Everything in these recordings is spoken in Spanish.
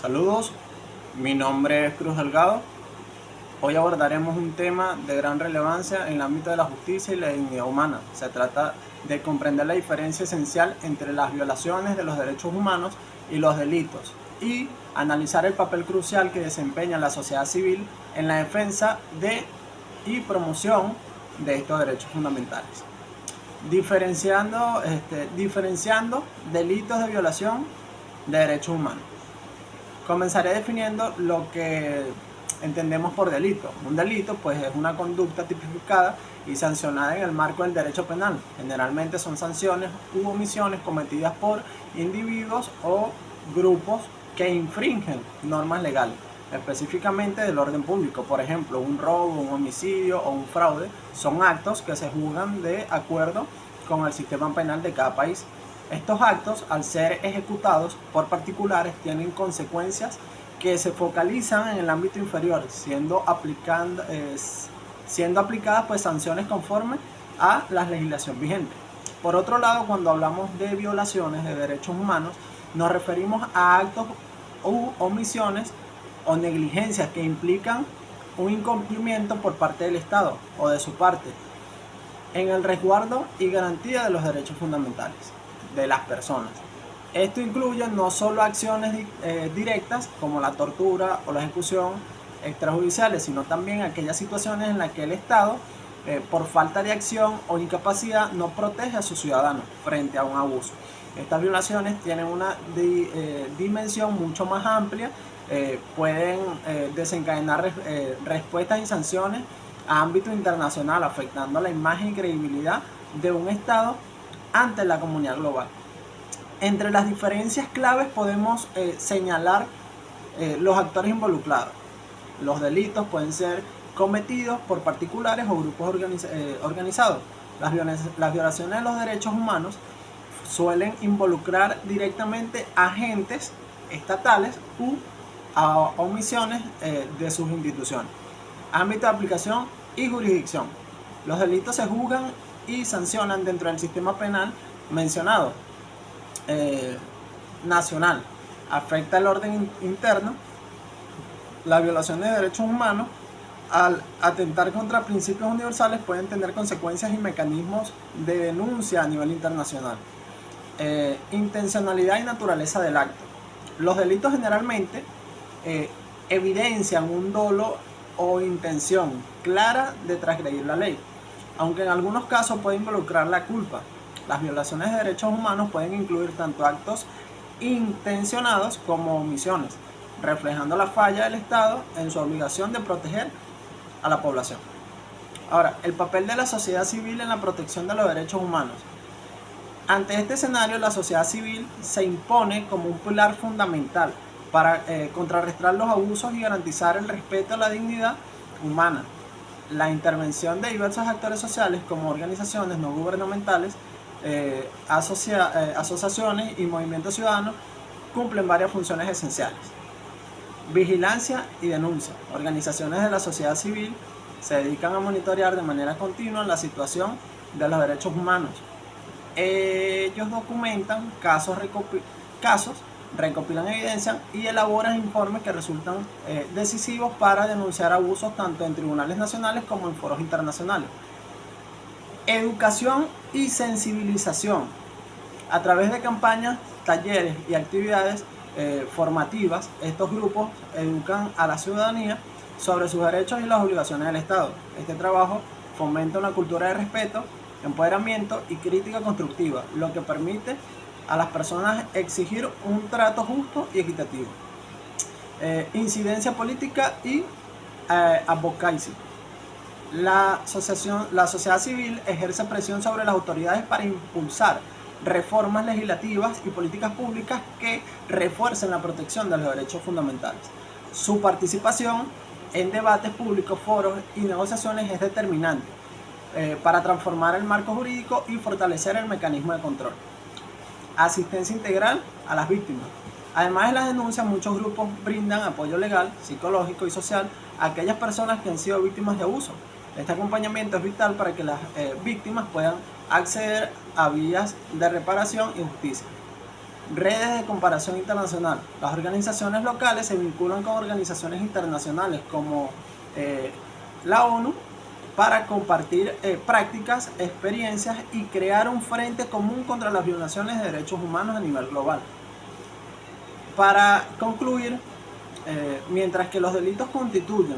Saludos, mi nombre es Cruz Delgado. Hoy abordaremos un tema de gran relevancia en el ámbito de la justicia y la dignidad humana. Se trata de comprender la diferencia esencial entre las violaciones de los derechos humanos y los delitos y analizar el papel crucial que desempeña la sociedad civil en la defensa y promoción de estos derechos fundamentales. Diferenciando delitos de violación de derechos humanos. Comenzaré definiendo lo que entendemos por delito. Un delito pues es una conducta tipificada y sancionada en el marco del derecho penal. Generalmente son sanciones u omisiones cometidas por individuos o grupos que infringen normas legales, específicamente del orden público. Por ejemplo, un robo, un homicidio o un fraude son actos que se juzgan de acuerdo con el sistema penal de cada país. Estos actos, al ser ejecutados por particulares, tienen consecuencias que se focalizan en el ámbito inferior, siendo aplicadas pues sanciones conforme a la legislación vigente. Por otro lado, cuando hablamos de violaciones de derechos humanos, nos referimos a actos u omisiones o negligencias que implican un incumplimiento por parte del Estado o de su parte en el resguardo y garantía de los derechos fundamentales de las personas. Esto incluye no solo acciones directas como la tortura o la ejecución extrajudiciales, sino también aquellas situaciones en las que el Estado, por falta de acción o incapacidad, no protege a sus ciudadanos frente a un abuso. Estas violaciones tienen una dimensión mucho más amplia, pueden desencadenar respuestas y sanciones a ámbito internacional, afectando la imagen y credibilidad de un Estado ante la comunidad global. Entre las diferencias claves podemos señalar los actores involucrados. Los delitos pueden ser cometidos por particulares o grupos organizados. Las violaciones de los derechos humanos suelen involucrar directamente a agentes estatales u a omisiones de sus instituciones. Ámbito de aplicación y jurisdicción. Los delitos se juzgan y sancionan dentro del sistema penal mencionado nacional. Afecta el orden interno. Las violaciones de derechos humanos, al atentar contra principios universales, pueden tener consecuencias y mecanismos de denuncia a nivel internacional. Intencionalidad y naturaleza del acto. Los delitos generalmente evidencian un dolo o intención clara de transgredir la ley, aunque en algunos casos puede involucrar la culpa. Las violaciones de derechos humanos pueden incluir tanto actos intencionados como omisiones, reflejando la falla del Estado en su obligación de proteger a la población. Ahora, el papel de la sociedad civil en la protección de los derechos humanos. Ante este escenario, la sociedad civil se impone como un pilar fundamental para contrarrestar los abusos y garantizar el respeto a la dignidad humana. La intervención de diversos actores sociales como organizaciones no gubernamentales, asociaciones y movimientos ciudadanos cumplen varias funciones esenciales. Vigilancia y denuncia. Organizaciones de la sociedad civil se dedican a monitorear de manera continua la situación de los derechos humanos. Ellos documentan casos, recopilan evidencia y elaboran informes que resultan decisivos para denunciar abusos tanto en tribunales nacionales como en foros internacionales. Educación y sensibilización. A través de campañas, talleres y actividades formativas, estos grupos educan a la ciudadanía sobre sus derechos y las obligaciones del Estado. Este trabajo fomenta una cultura de respeto, empoderamiento y crítica constructiva, lo que permite a las personas exigir un trato justo y equitativo. Incidencia política y advocacy. La sociedad civil ejerce presión sobre las autoridades para impulsar reformas legislativas y políticas públicas que refuercen la protección de los derechos fundamentales. Su participación en debates públicos, foros y negociaciones es determinante para transformar el marco jurídico y fortalecer el mecanismo de control. Asistencia integral a las víctimas. Además de las denuncias, muchos grupos brindan apoyo legal, psicológico y social a aquellas personas que han sido víctimas de abuso. Este acompañamiento es vital para que las víctimas puedan acceder a vías de reparación y justicia. Redes de comparación internacional. Las organizaciones locales se vinculan con organizaciones internacionales como la ONU para compartir prácticas, experiencias y crear un frente común contra las violaciones de derechos humanos a nivel global. Para concluir, mientras que los delitos constituyen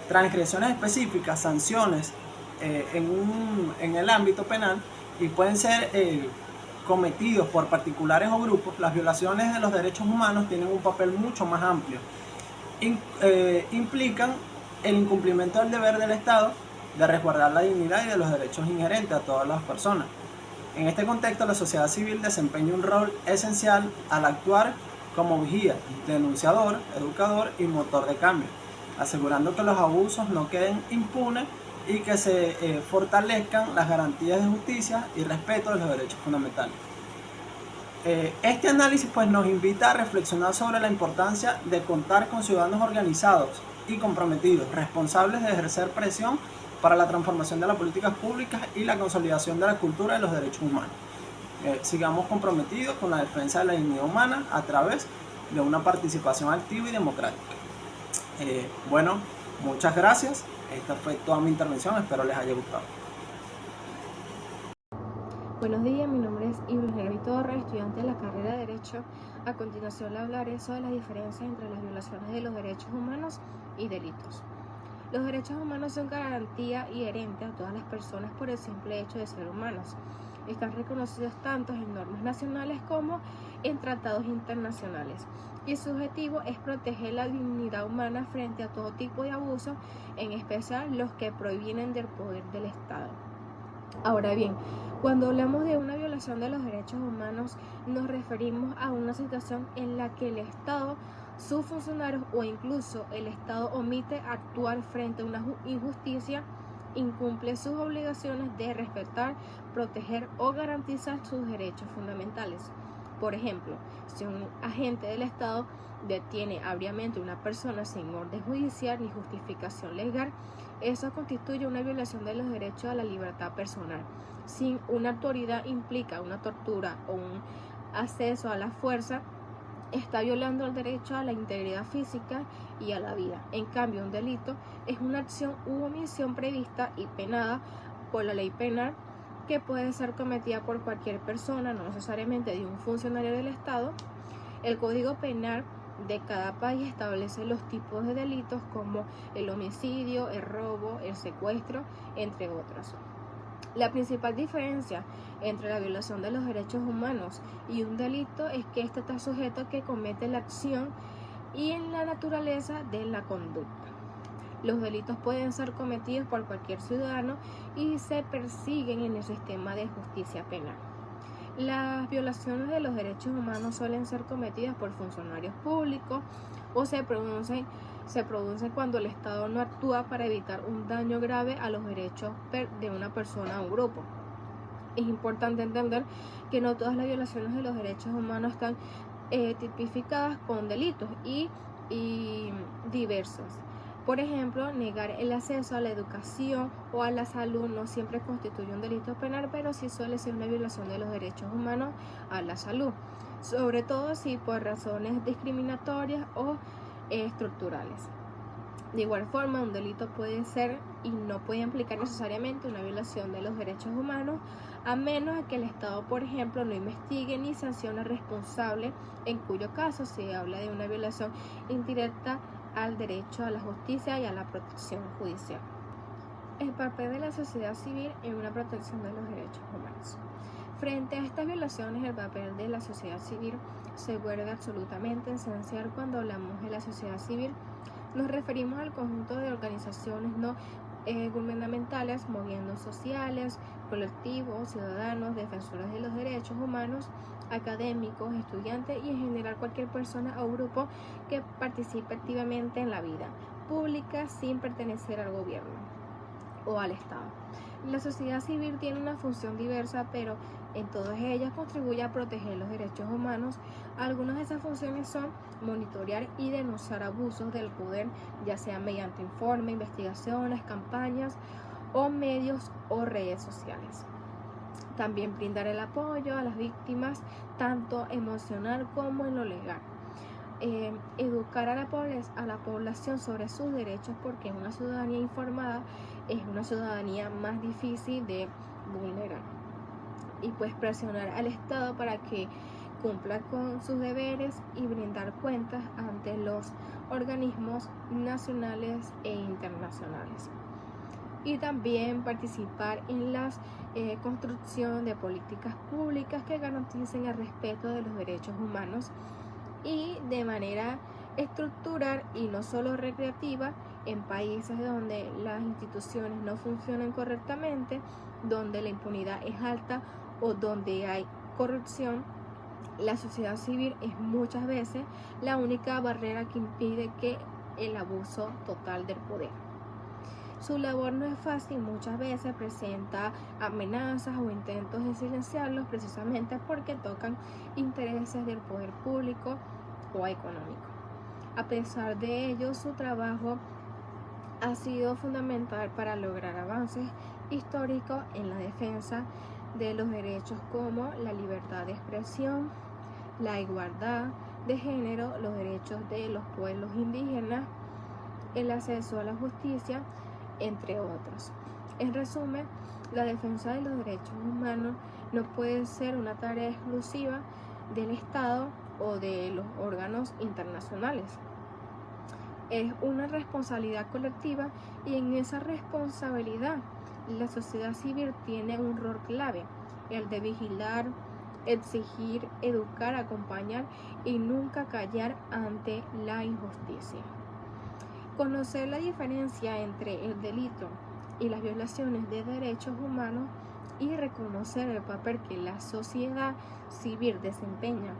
transgresiones específicas, sanciones en el ámbito penal y pueden ser cometidos por particulares o grupos, las violaciones de los derechos humanos tienen un papel mucho más amplio. Implican el incumplimiento del deber del Estado de resguardar la dignidad y de los derechos inherentes a todas las personas. En este contexto, la sociedad civil desempeña un rol esencial al actuar como vigía, denunciador, educador y motor de cambio, asegurando que los abusos no queden impunes y que se fortalezcan las garantías de justicia y respeto de los derechos fundamentales. Este análisis pues, nos invita a reflexionar sobre la importancia de contar con ciudadanos organizados y comprometidos, responsables de ejercer presión para la transformación de las políticas públicas y la consolidación de la cultura de los derechos humanos. Sigamos comprometidos con la defensa de la dignidad humana a través de una participación activa y democrática. Bueno, muchas gracias. Esta fue toda mi intervención, espero les haya gustado. Buenos días, mi nombre es Ibrahim Torres, estudiante de la carrera de Derecho. A continuación le hablaré sobre las diferencias entre las violaciones de los derechos humanos y delitos. Los derechos humanos son garantía inherente a todas las personas por el simple hecho de ser humanos. Están reconocidos tanto en normas nacionales como en tratados internacionales, y su objetivo es proteger la dignidad humana frente a todo tipo de abusos, en especial los que provienen del poder del Estado. Ahora bien, cuando hablamos de una violación de los derechos humanos, nos referimos a una situación en la que el Estado, sus funcionarios o incluso el Estado omite actuar frente a una injusticia, incumple sus obligaciones de respetar, proteger o garantizar sus derechos fundamentales. Por ejemplo, si un agente del Estado detiene arbitrariamente a una persona sin orden judicial ni justificación legal, eso constituye una violación de los derechos a la libertad personal. Si una autoridad implica una tortura o un acceso a la fuerza, está violando el derecho a la integridad física y a la vida. En cambio, un delito es una acción u omisión prevista y penada por la ley penal que puede ser cometida por cualquier persona, no necesariamente de un funcionario del Estado. El Código Penal de cada país establece los tipos de delitos como el homicidio, el robo, el secuestro, entre otros. La principal diferencia entre la violación de los derechos humanos y un delito es que este está sujeto a que comete la acción y en la naturaleza de la conducta. Los delitos pueden ser cometidos por cualquier ciudadano y se persiguen en el sistema de justicia penal. Las violaciones de los derechos humanos suelen ser cometidas por funcionarios públicos o se producen cuando el Estado no actúa para evitar un daño grave a los derechos de una persona o un grupo. Es importante entender que no todas las violaciones de los derechos humanos están tipificadas con delitos y diversos. Por ejemplo, negar el acceso a la educación o a la salud no siempre constituye un delito penal, pero sí suele ser una violación de los derechos humanos a la salud, sobre todo si por razones discriminatorias o estructurales. De igual forma, un delito puede ser y no puede implicar necesariamente una violación de los derechos humanos, a menos que el Estado, por ejemplo, no investigue ni sancione al responsable, en cuyo caso se habla de una violación indirecta al derecho a la justicia y a la protección judicial. El papel de la sociedad civil en una protección de los derechos humanos. Frente a estas violaciones, el papel de la sociedad civil se vuelve absolutamente esencial. Cuando hablamos de la sociedad civil, nos referimos al conjunto de organizaciones no gubernamentales, movimientos sociales, colectivos, ciudadanos, defensores de los derechos humanos, académicos, estudiantes y en general cualquier persona o grupo que participe activamente en la vida pública sin pertenecer al gobierno o al Estado. La sociedad civil tiene una función diversa, pero en todas ellas contribuye a proteger los derechos humanos. Algunas de esas funciones son monitorear y denunciar abusos del poder, ya sea mediante informes, investigaciones, campañas o medios o redes sociales. También brindar el apoyo a las víctimas, tanto emocional como en lo legal. Educar a la población sobre sus derechos, porque una ciudadanía informada es una ciudadanía más difícil de vulnerar. Y pues presionar al Estado para que cumpla con sus deberes y brindar cuentas ante los organismos nacionales e internacionales. Y también participar en la construcción de políticas públicas que garanticen el respeto de los derechos humanos y de manera estructural y no solo recreativa en países donde las instituciones no funcionan correctamente, donde la impunidad es alta o donde hay corrupción. La sociedad civil es muchas veces la única barrera que impide que el abuso total del poder. Su labor no es fácil, muchas veces presenta amenazas o intentos de silenciarlos precisamente porque tocan intereses del poder público o económico. A pesar de ello, su trabajo ha sido fundamental para lograr avances históricos en la defensa de los derechos como la libertad de expresión, la igualdad de género, los derechos de los pueblos indígenas, el acceso a la justicia, entre otros. En resumen, la defensa de los derechos humanos no puede ser una tarea exclusiva del Estado o de los órganos internacionales. Es una responsabilidad colectiva y en esa responsabilidad la sociedad civil tiene un rol clave, el de vigilar, exigir, educar, acompañar y nunca callar ante la injusticia. Conocer la diferencia entre el delito y las violaciones de derechos humanos y reconocer el papel que la sociedad civil desempeña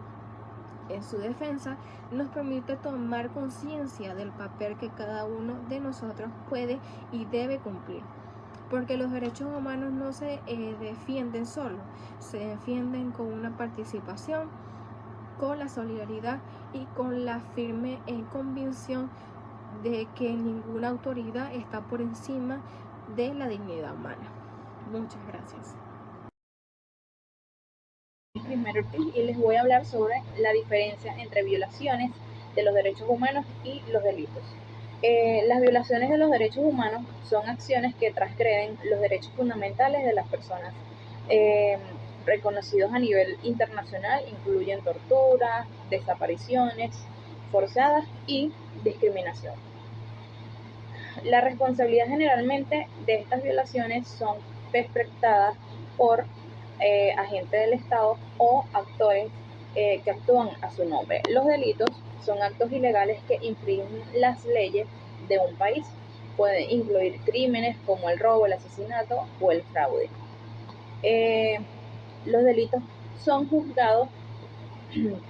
en su defensa nos permite tomar conciencia del papel que cada uno de nosotros puede y debe cumplir. Porque los derechos humanos no se defienden solos, se defienden con una participación, con la solidaridad y con la firme convicción de que ninguna autoridad está por encima de la dignidad humana. Muchas gracias. Primero y les voy a hablar sobre la diferencia entre violaciones de los derechos humanos y los delitos. Las violaciones de los derechos humanos son acciones que transgreden los derechos fundamentales de las personas reconocidos a nivel internacional, incluyen tortura, desapariciones forzadas y discriminación. La responsabilidad generalmente de estas violaciones son perpetradas por agentes del Estado o actores que actúan a su nombre. Los delitos son actos ilegales que infringen las leyes de un país. Pueden incluir crímenes como el robo, el asesinato o el fraude. Los delitos son juzgados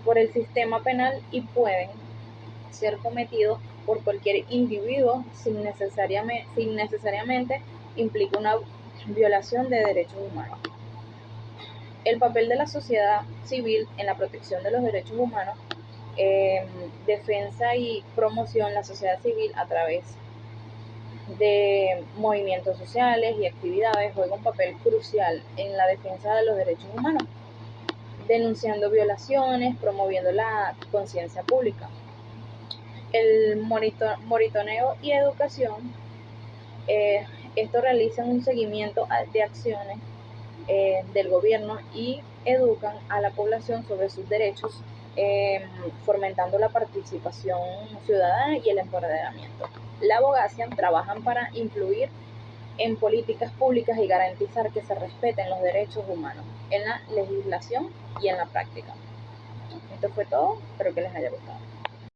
por el sistema penal y pueden ser cometidos por cualquier individuo sin necesariamente implica una violación de derechos humanos. El papel de la sociedad civil en la protección de los derechos humanos, defensa y promoción. La sociedad civil a través de movimientos sociales y actividades juega un papel crucial en la defensa de los derechos humanos, denunciando violaciones, promoviendo la conciencia pública. El monitoreo y educación, esto realizan un seguimiento de acciones del gobierno y educan a la población sobre sus derechos, fomentando la participación ciudadana y el empoderamiento. La abogacía trabajan para influir en políticas públicas y garantizar que se respeten los derechos humanos en la legislación y en la práctica. Esto fue todo, espero que les haya gustado.